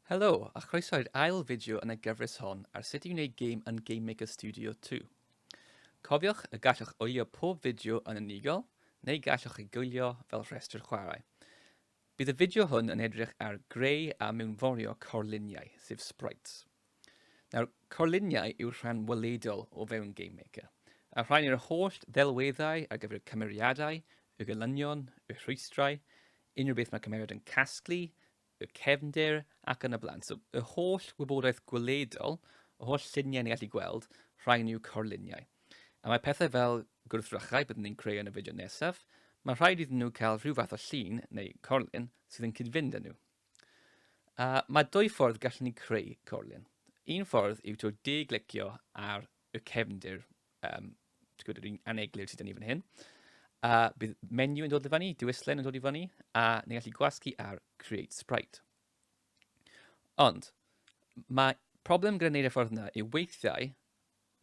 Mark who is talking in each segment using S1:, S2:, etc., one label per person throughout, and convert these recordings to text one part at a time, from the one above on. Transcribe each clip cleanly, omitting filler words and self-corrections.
S1: Helo, a chroeso i'r ail fideo yn y gyfres hon ar sut i wneud gêm yn GameMaker Studio 2. Cofiwch y gallwch wylio pob fideo yn unigol, neu gallwch ei gwylio fel rhestr chwarae. Bydd y fideo hwn yn edrych ar greu a mewnforio corluniau, sef sprites. Nawr, corluniau yw'r rhan weledol o fewn GameMaker, a rhain yw'r holl ddelweddau ar gyfer y cymeriadau, y gelynion, y rhwystrau, unrhyw beth mae cymeriad yn casglu, y cefndir ac yn y blaen. So, y holl wybodaeth gweledol, y holl lluniau ni'n gallu gweld, rhain yw corluniau. A mae pethau fel gwrthrychau byddwn ni'n creu yn y fideo nesaf, mae rhaid iddyn nhw cael rhyw fath o llun neu corlun sydd yn cydfynd â nhw. Mae dwy ffordd gallwn ni creu corlun. Un ffordd yw to de-glicio ar y cefndir, yr un aneglur sydd yn ni fan hyn. Bydd menu yn dod i fyny, diwyslen yn dod i fyny, a ni'n gallu gwasgu ar Create Sprite. Ond, mae problem gyda wneud y ffordd yna yw weithiau,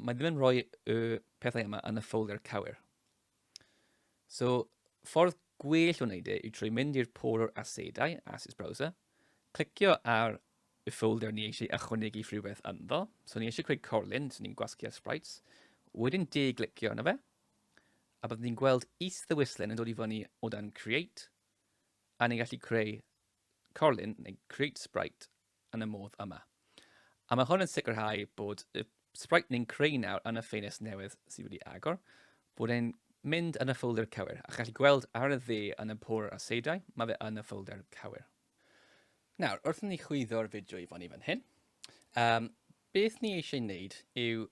S1: mae ddim yn rhoi y pethau yma yn y ffolder cywir. So, ffordd gwell o wneud yw trwy mynd i'r por o'r asedau, Assets Browser, clicio ar y ffolder ni eisiau ychwanegu rhywbeth ynddo. So, ni eisiau creu corlun, so ni'n gwasgu ar sprites. Wedyn de-glicio yna fe. A byddwn ni'n gweld is-ddewislen yn dod i fyny o dan Create, a ni'n gallu creu corlun, neu Create Sprite, yn y modd yma. A mae hwn yn sicrhau bod y sprite ni'n creu nawr yn y ffenest newydd sydd wedi agor, bod e'n mynd yn y ffolder cywir, a gallu gweld ar y dde yn y por asedau, mae fe yn y ffolder cywir. Nawr, wrth ni chwyddo'r fideo i fyny fan hyn, beth ni eisiau wneud yw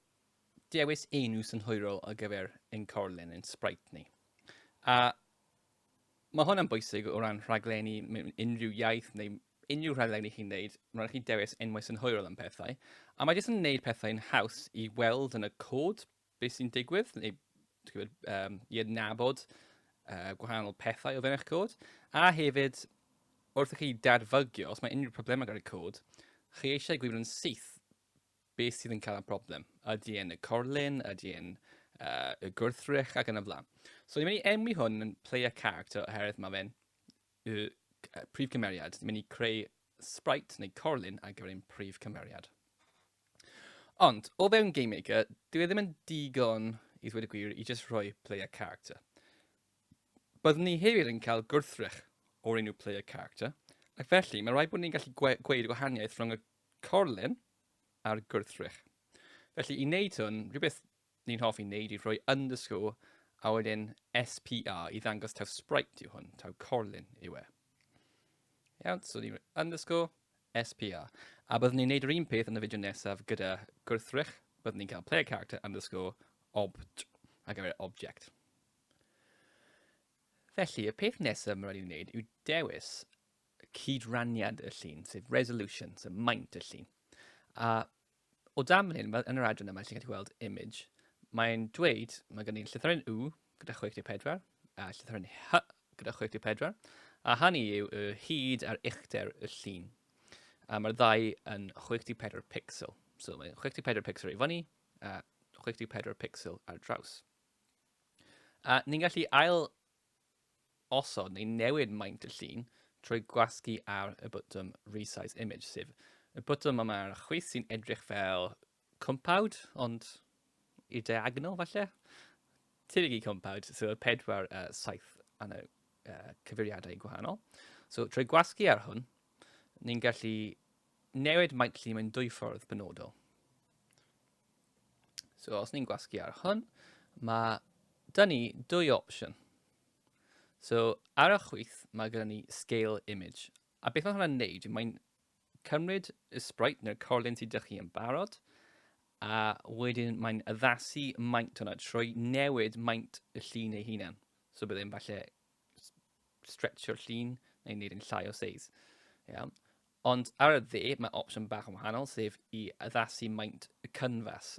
S1: dewis enw synhwyrol ar gyfer ein corlun, ein sprite ni. A mae hwn yn bwysig o ran rhaglenni mewn unrhyw iaith neu unrhyw rhaglenni chi'n wneud, mae'n rhaid chi dewis enwau synhwyrol am pethau. A mae jyst yn wneud pethau'n haws i weld yn y cod beth sy'n digwydd, neu i adnabod gwahanol pethau o fewn eich cod. A hefyd, wrth i chi dadfygio, os mae unrhyw problemau gyda'r cod, chi eisiau gwybod yn syth beth sydd yn cael y problem. Ydy e'n y corlun, ydy e'n y gwrthrych ac yn y blaen. So, ni'n mynd i enwi hwn yn play a character oherwydd mae fe'n prif cymeriad. Ni'n mynd i creu sprite neu corlun ar gyfer ein prif cymeriad. Ond, o fewn GameMaker, dwi ddim yn digon i ddweud y gwir i just rhoi play a character. Byddwn ni hefyd yn cael gwrthrych o'r enw play a character, ac felly mae rhaid bod ni'n gallu gweud gwahaniaeth rhwng y corlun a'r gwrthrych. Felly, i wneud hwn, rhywbeth ni'n hoffi wneud i rhoi underscore a wedyn SPR i ddangos taw sprite yw hwn, taw corlun yw e. Iawn, so ni'n rhoi underscore SPR. A byddwn ni'n wneud yr un peth yn y fideo nesaf gyda gwrthrych, byddwn ni'n cael player character underscore obt a gyfer object. Felly, y peth nesaf mae'n rhaid i wneud yw dewis cydraniad y llun, sef resolution, sef maint y llun. A o dan fan hyn, yn yr adran yma, chi'n gallu gweld image, mae'n dweud, mae gen i'n llythyren W gyda 64, a llythyren H gyda 64, a hynny yw y hyd a'r uchder y llun. A mae'r ddau yn 64 pixel. So mae 64 pixel i fyny, a 64 pixel ar draws. A ni'n gallu ail osod neu newid maint y llun trwy gwasgu ar y bwtwm Resize Image, sef y bwtwm yma ar y chwith sy'n edrych fel compawd, ond i'r diagonal falle. Tydig i compawd, so y 4 7 yn y cyfeiriadau gwahanol. So trwy gwasgu ar hwn, ni'n gallu newid maint llun mewn dwy ffordd benodol. So os ni'n gwasgu ar hwn, mae dyn ni dwy opsiwn. So ar y chwith, mae gyda ni scale image. A beth mae hwnna'n neud, mae'n cymryd y sprite neu'r corlun sydd ydych chi yn barod, a wedyn mae'n addasu maint hwnna trwy newid maint y llun ei hunan. So byddai'n falle stretcho'r llun neu wneud yn llai o size. Yeah. Ond ar y dde, mae opsiwn bach yn wahanol, sef i addasu maint y canvas.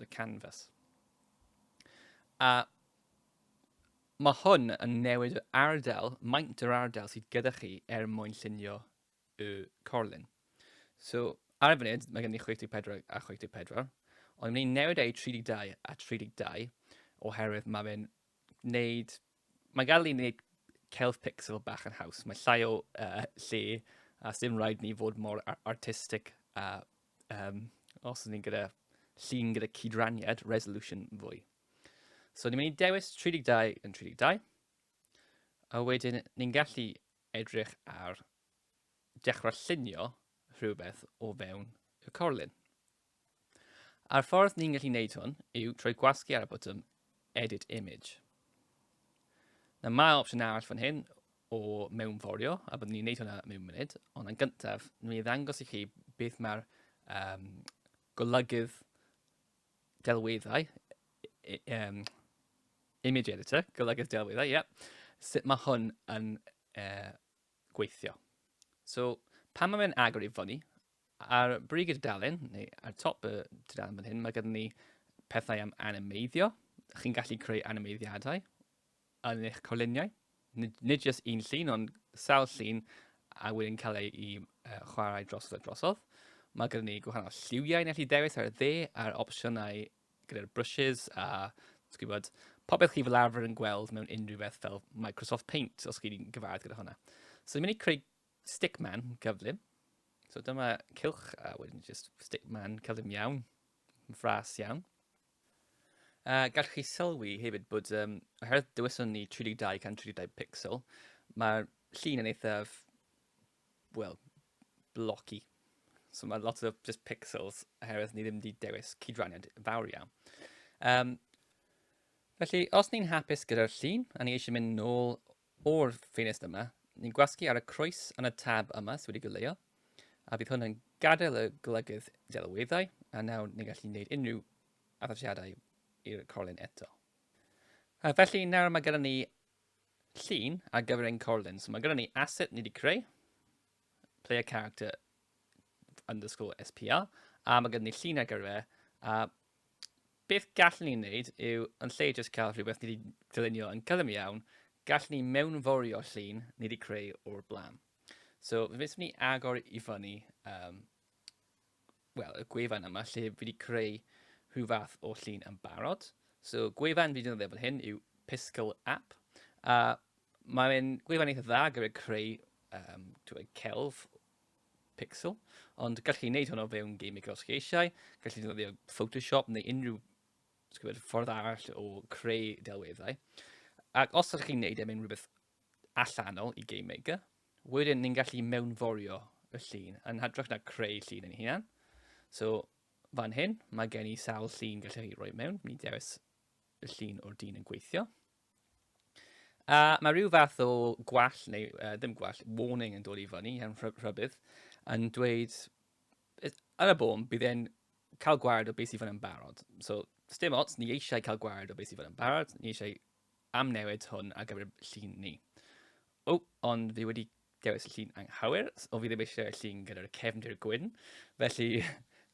S1: A mae hwn yn newid y ardal, maint yr ardal sydd gyda chi mwyn llunio y corlun. So, ar y funud, mae gen i 64 a 64, ond ni'n newid ei 32 a 32 oherwydd mae fe'n wneud... Mae gael ei wneud celf pixel bach yn haws. Mae llai o lle a sy'n rhaid ni fod mor artistig a os ni'n gyda llun gyda cydraniad, resolution fwy. So ni'n mynd i dewis 32 yn 32, a wedyn ni'n gallu edrych ar dechrau llunio rhywbeth o fewn y corlun. A'r ffordd ni'n gallu gwneud hwn yw trwy gwasgu ar y botwm Edit Image. Na mae opsiwn arall fan hyn o Mewnforio, a byddwn ni'n gwneud hwnna mewn munud, ond yn gyntaf, ni'n ddangos i chi beth mae'r golygydd delweddau, image editor, golygydd delweddau, sut mae hwn yn gweithio. So, pan mae fe'n agor i fyny, ar brig y dudalen, neu ar top y dudalen fan hyn, mae gyda ni pethau am animeiddio. Chi'n gallu creu animeiddiadau yn eich corluniau. Nid jyst un llun, ond sawl llun, a wedyn cael ei chwarae drosodd a drosodd. Mae gyda ni gwahanol lliwiau yn gallu dewis ar y dde, a'r opsiynau gyda'r brushes, a gwybod, popeth chi fel arfer yn gweld mewn unrhyw beth fel Microsoft Paint, os chi wedi'n gyfarwydd gyda hwnna. So, ni'n mynd i creu stickman gyflym. So, dyma cylch, a wedyn just stickman cyflym iawn, ffras iawn. Gallwch chi sylwi hefyd bod, oherwydd dyweson ni 32 gan 32 pixel, mae'r llun yn eithaf, wel, blocky. So mae lot o just pixels, oherwydd ni ddim wedi dewis cydraniad fawr iawn. Felly, os ni'n hapus gyda'r llun, a ni eisiau mynd nôl o'r ffenest yma, ni'n gwasgu ar y croes yn y tab yma sydd wedi goleuo, a bydd hwn yn gadael y golygydd delweddau, a nawr ni'n gallu gwneud unrhyw addasiadau i'r corlun eto. Felly, nawr mae gyda ni llun ar gyfer ein corlun. So mae gyda ni asset ni wedi creu, player character underscore SPR, a mae gyda ni llun ar gyfer, a beth gallwn ni'n wneud yw, yn lle jyst cael rhywbeth ni wedi dylunio yn cyflym iawn, gallwn ni mewnforio llun ni wedi creu o'r blaen. So, fe wnaethon ni agor i fyny, y gwefan yma, lle fi wedi creu rhyw fath o llun yn barod. So, gwefan fi wedi defnyddio fan hyn yw Piscal App. Mae'n gwefan eitha dda gyda creu celf pixel, ond gallwch chi wneud hwn o fewn GameMaker os chi eisiau, gallwch chi defnyddio Photoshop neu unrhyw ffordd arall o creu delweddau. Ac os ydych chi'n gwneud mewn rhywbeth allanol i GameMaker, wedyn ni'n gallu mewnforio y llun yn hytrach na creu llun yn hunan. So, fan hyn, mae gen i sawl llun gallwch chi roi mewn. Ni'n dewis y llun o'r dyn yn gweithio. Mae rhyw fath o gwall, neu ddim gwall, warning yn dod i fyny am rhybydd, yn dweud, yn y bôn, bydd e'n cael gwared o beth sydd yn barod. So, dim ots, ni eisiau cael gwared o beth sydd yn barod, ni eisiau amnewid hwn ar gyfer llun ni. Ond fi wedi dewis y llun anghywir, o fi ddim eisiau y llun gyda'r cefndir gwyn, felly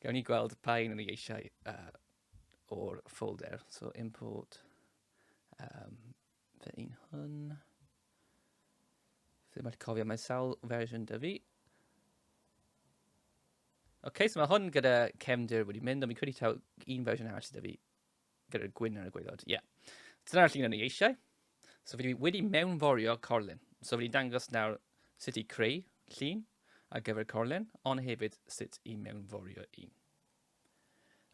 S1: gawn ni gweld pa un ni eisiau o'r folder. So, import fe un hwn. Fe mae'n cofio mae sawl fersiwn dy fi. So mae hwn gyda cefndir wedi mynd, ond mi'n credu taw un fersiwn arall sydd dy fi gyda'r gwyn ar y gwaelod. Dyna'r llun ni eisiau. So fi wedi mewnforio corlun. So fi wedi dangos nawr sut i creu llun ar gyfer corlun, ond hefyd sut i mewnforio un.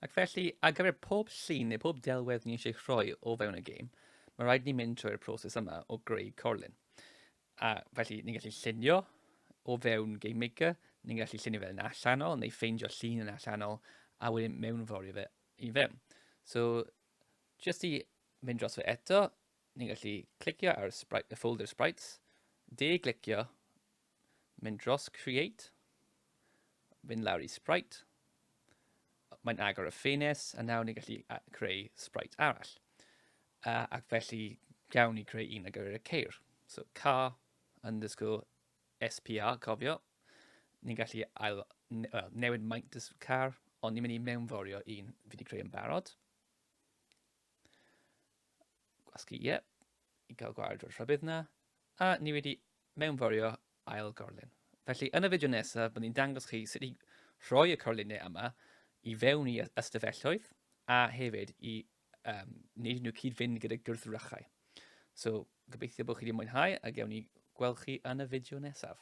S1: Ac felly, ar gyfer pob llun neu pob delwedd ni eisiau rhoi o fewn y gêm, mae rhaid ni mynd trwy'r proses yma o greu corlun. A felly, ni'n gallu llunio o fewn GameMaker, ni'n gallu llunio fe yn allanol, neu ffeindio llun yn allanol, a wedyn mewnforio fe i fewn. So, jyst i mynd dros fe eto, ni'n gallu clicio ar y folder sprites, de-glicio, mynd dros Create, mynd lawr i Sprite, mae'n agor y ffenest, a nawr ni'n gallu creu sprite arall. Ac felly, gawn ni creu un ar gyfer y ceir. So, car underscore SPR, cofio. Ni'n gallu newid maint y car, ond ni'n mynd i mewnforio un fi wedi creu yn barod. Gwasgu, i gael gwared o'r rhybydd yna. A ni wedi mewnforio ail gorlun. Felly, yn y fideo nesaf, byddwn ni'n dangos chi sut i rhoi y corluniau yma i fewn i ystafelloedd, a hefyd i wneud nhw cyd-fynd gyda gwrthrychau. So, gobeithio bod chi wedi mwynhau, a gewn ni gweld chi yn y fideo nesaf.